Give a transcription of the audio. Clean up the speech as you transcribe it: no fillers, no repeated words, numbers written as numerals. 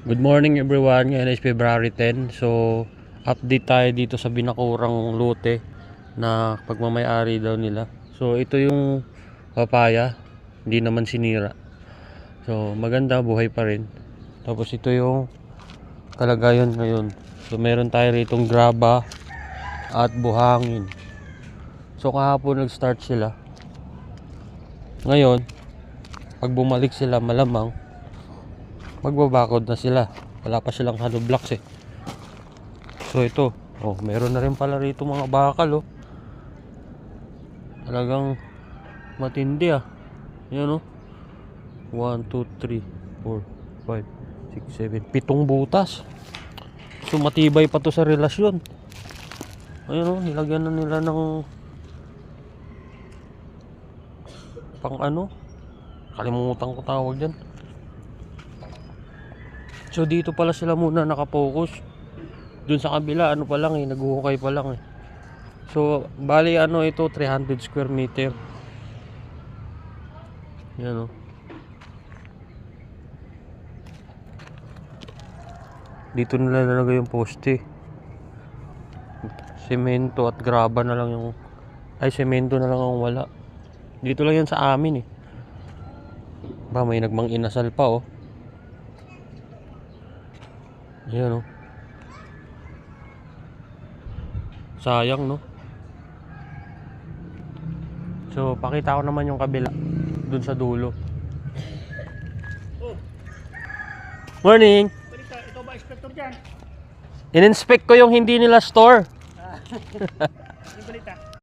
Good morning everyone, ngayon is February 10. So, update tayo dito sa binakurang lote na pagmamay-ari daw nila. So, ito yung papaya, hindi naman sinira. So, maganda, buhay pa rin. Tapos ito yung kalagayan ngayon. So, meron tayo ritong graba at buhangin. So, kahapon nag-start sila. Ngayon, pag bumalik sila malamang magbabakod na sila. Wala pa silang hollow blocks eh. So ito, meron na rin pala rito mga bakal Talagang matindi Yan 1, 2, 3, 4, 5, 6, 7, 7 butas. So matibay pa to sa relasyon. Ayun nilagyan na nila ng pang kalimutan ko tawag dyan. So dito pala sila muna nakapokus. Dun sa kabila pa lang naghuhukay pa lang So bali ito 300 square meter. Yan Dito nila nalagay yung poste. Semento at graba na lang yung semento na lang ang wala. Dito lang yan sa amin may nagmang inasal pa Ayan sayang So pakita ko naman yung kabila dun sa dulo. Morning. Ito ba inspector dyan? In-inspect ko yung hindi nila store.